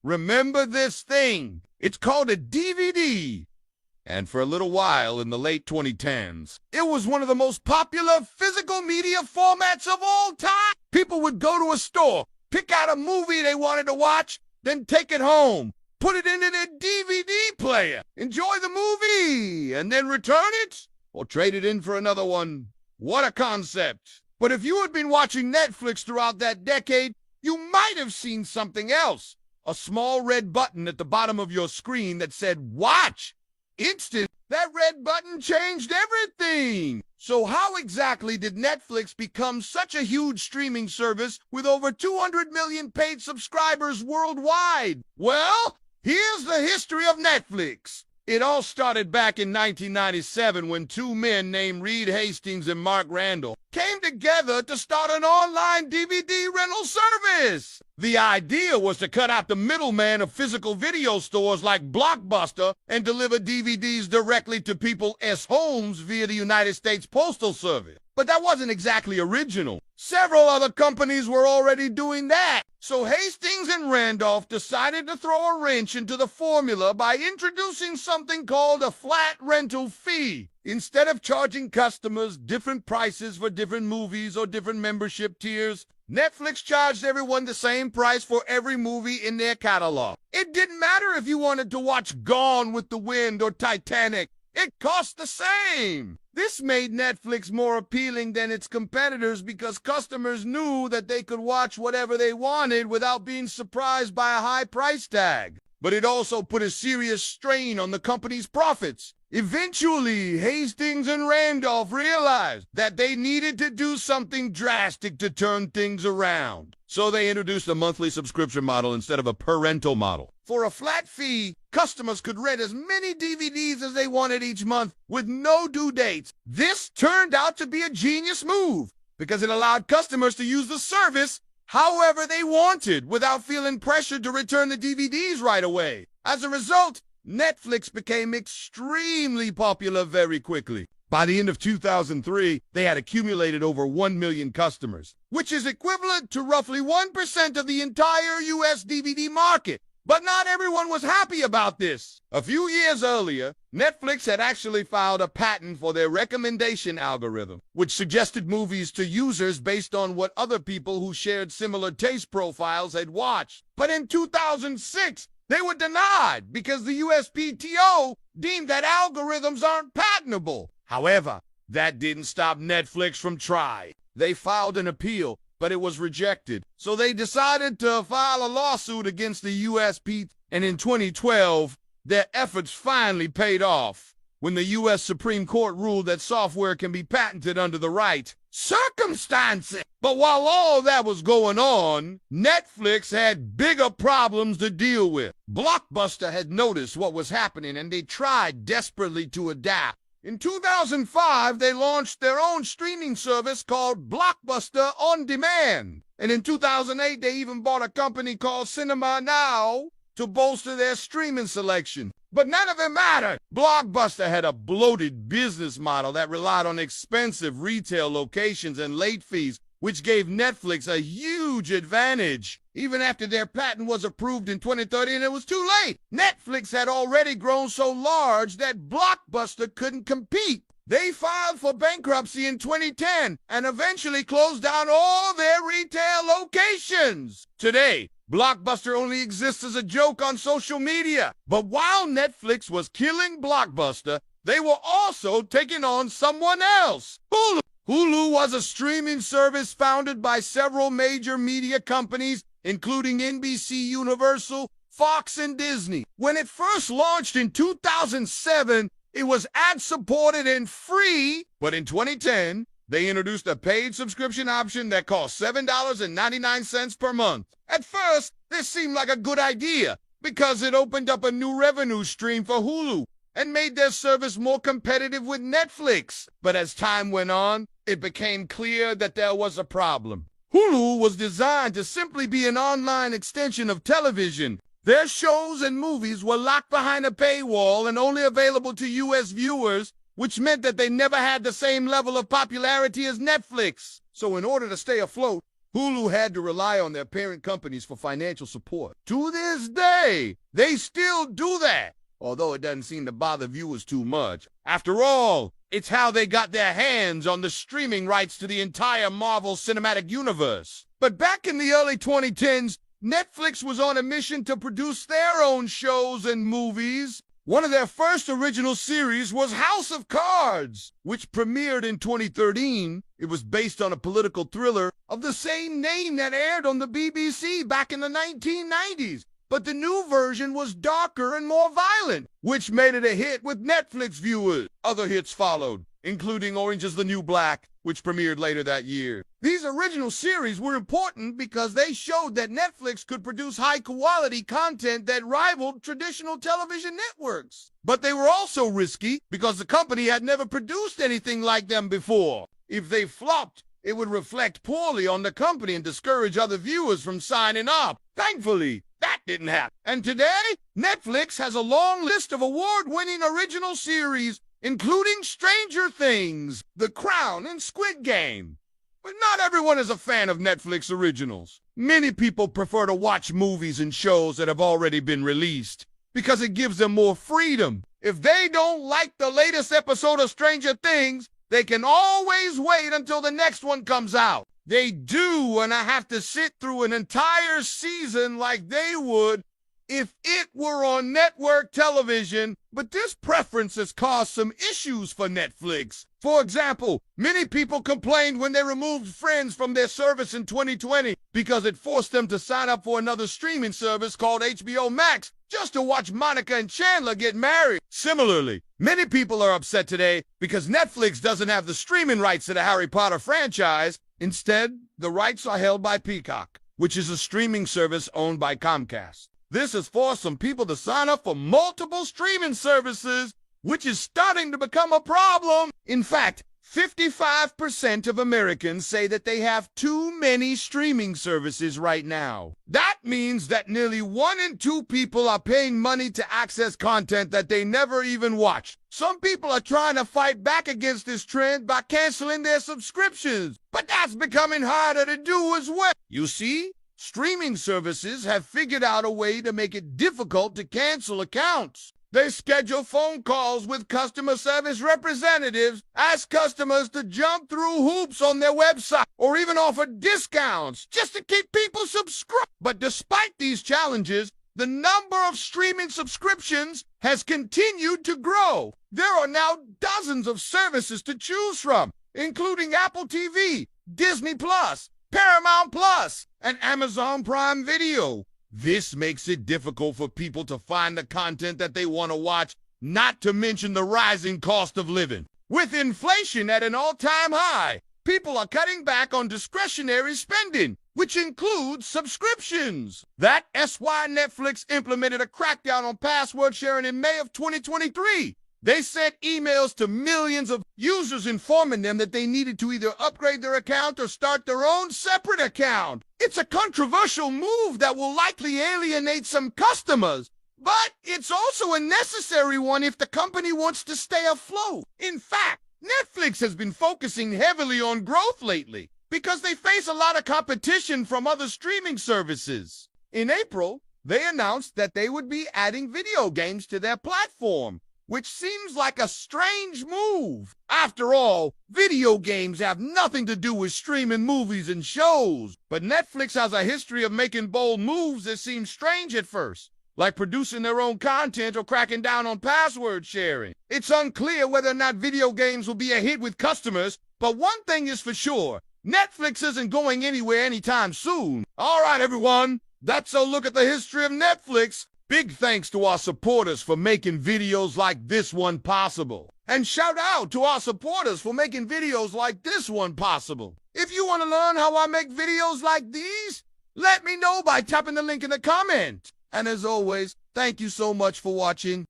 remember this thing. It's called a DVD. And for a little while in the late 2010s, it was one of the most popular physical media formats of all time. People would go to a store, pick out a movie they wanted to watch, then take it home, put it into their DVD player, enjoy the movie, and then return it or trade it in for another one. What a concept. But if you had been watching Netflix throughout that decade, you might have seen something else. A small red button at the bottom of your screen that said, "Watch." Instant, that red button changed everything. So how exactly did Netflix become such a huge streaming service with over 200 million paid subscribers worldwide? Well, here's the history of Netflix. It all started back in 1997 when two men named Reed Hastings and Mark Randall came together to start an online DVD rental service. The idea was to cut out the middleman of physical video stores like Blockbuster and deliver DVDs directly to people's homes via the United States Postal Service. But that wasn't exactly original. Several other companies were already doing that. So Hastings and Randolph decided to throw a wrench into the formula by introducing something called a flat rental fee. Instead of charging customers different prices for different movies or different membership tiers, Netflix charged everyone the same price for every movie in their catalog. It didn't matter if you wanted to watch Gone with the Wind or Titanic. It cost the same. This made Netflix more appealing than its competitors because customers knew that they could watch whatever they wanted without being surprised by a high price tag. But it also put a serious strain on the company's profits. Eventually, Hastings and Randolph realized that they needed to do something drastic to turn things around. So they introduced a monthly subscription model instead of a per-rental model. For a flat fee, customers could rent as many DVDs as they wanted each month with no due dates. This turned out to be a genius move because it allowed customers to use the service however they wanted without feeling pressured to return the DVDs right away. As a result, Netflix became extremely popular very quickly. By the end of 2003, they had accumulated over 1 million customers, which is equivalent to roughly 1% of the entire US DVD market. But not everyone was happy about this. A few years earlier, Netflix had actually filed a patent for their recommendation algorithm, which suggested movies to users based on what other people who shared similar taste profiles had watched. But in 2006, they were denied because the USPTO deemed that algorithms aren't patentable. However, that didn't stop Netflix from trying. They filed an appeal, but it was rejected. So they decided to file a lawsuit against the USPTO, and in 2012, their efforts finally paid off when the US Supreme Court ruled that software can be patented under the right circumstances. But while all that was going on, Netflix had bigger problems to deal with. Blockbuster had noticed what was happening, and they tried desperately to adapt. In 2005, they launched their own streaming service called Blockbuster On Demand. And in 2008, they even bought a company called Cinema Now to bolster their streaming selection. But none of it mattered. Blockbuster had a bloated business model that relied on expensive retail locations and late fees, which gave Netflix a huge advantage. Even after their patent was approved in 2013, it was too late. Netflix had already grown so large that Blockbuster couldn't compete. They filed for bankruptcy in 2010 and eventually closed down all their retail locations. Today, Blockbuster only exists as a joke on social media. But while Netflix was killing Blockbuster, they were also taking on someone else, Hulu. Hulu was a streaming service founded by several major media companies, including NBC Universal, Fox, and Disney. When it first launched in 2007, it was ad-supported and free, but in 2010, they introduced a paid subscription option that cost $7.99 per month. At first, this seemed like a good idea because it opened up a new revenue stream for Hulu and made their service more competitive with Netflix. But as time went on, it became clear that there was a problem. Hulu was designed to simply be an online extension of television. Their shows and movies were locked behind a paywall and only available to US viewers, which meant that they never had the same level of popularity as Netflix. So in order to stay afloat, Hulu had to rely on their parent companies for financial support. To this day, they still do that, although it doesn't seem to bother viewers too much. After all, it's how they got their hands on the streaming rights to the entire Marvel Cinematic Universe. But back in the early 2010s, Netflix was on a mission to produce their own shows and movies. One of their first original series was House of Cards, which premiered in 2013. It was based on a political thriller of the same name that aired on the BBC back in the 1990s. But the new version was darker and more violent, which made it a hit with Netflix viewers. Other hits followed, including Orange is the New Black, which premiered later that year. These original series were important because they showed that Netflix could produce high-quality content that rivaled traditional television networks. But they were also risky because the company had never produced anything like them before. If they flopped, it would reflect poorly on the company and discourage other viewers from signing up. Thankfully, that didn't happen. And today, Netflix has a long list of award-winning original series, including Stranger Things, The Crown, and Squid Game. But not everyone is a fan of Netflix originals. Many people prefer to watch movies and shows that have already been released because it gives them more freedom. If they don't like the latest episode of Stranger Things, they can always wait until the next one comes out. They do want to have to sit through an entire season like they would if it were on network television, but this preference has caused some issues for Netflix. For example, many people complained when they removed Friends from their service in 2020 because it forced them to sign up for another streaming service called HBO Max just to watch Monica and Chandler get married. Similarly, many people are upset today because Netflix doesn't have the streaming rights to the Harry Potter franchise. Instead, the rights are held by Peacock, which is a streaming service owned by Comcast. This has forced some people to sign up for multiple streaming services, which is starting to become a problem. In fact, 55% of Americans say that they have too many streaming services right now. That means that nearly 1 in 2 people are paying money to access content that they never even watch. Some people are trying to fight back against this trend by canceling their subscriptions, but that's becoming harder to do as well. You see, streaming services have figured out a way to make it difficult to cancel accounts. They schedule phone calls with customer service representatives, ask customers to jump through hoops on their website, or even offer discounts just to keep people subscribed. But despite these challenges, the number of streaming subscriptions has continued to grow. There are now dozens of services to choose from, including Apple TV, Disney+, Paramount+, and Amazon Prime Video. This makes it difficult for people to find the content that they want to watch, not to mention the rising cost of living. With inflation at an all-time high, people are cutting back on discretionary spending, which includes subscriptions. That's why Netflix implemented a crackdown on password sharing in May of 2023. They sent emails to millions of users informing them that they needed to either upgrade their account or start their own separate account. It's a controversial move that will likely alienate some customers, but it's also a necessary one if the company wants to stay afloat. In fact, Netflix has been focusing heavily on growth lately because they face a lot of competition from other streaming services. In April, they announced that they would be adding video games to their platform, which seems like a strange move. After all, video games have nothing to do with streaming movies and shows. But Netflix has a history of making bold moves that seem strange at first, like producing their own content or cracking down on password sharing. It's unclear whether or not video games will be a hit with customers, but one thing is for sure, Netflix isn't going anywhere anytime soon. All right, everyone, that's a look at the history of Netflix. Big thanks to our supporters for making videos like this one possible. And shout out to our supporters for making videos like this one possible. If you want to learn how I make videos like these, let me know by tapping the link in the comment. And as always, thank you so much for watching.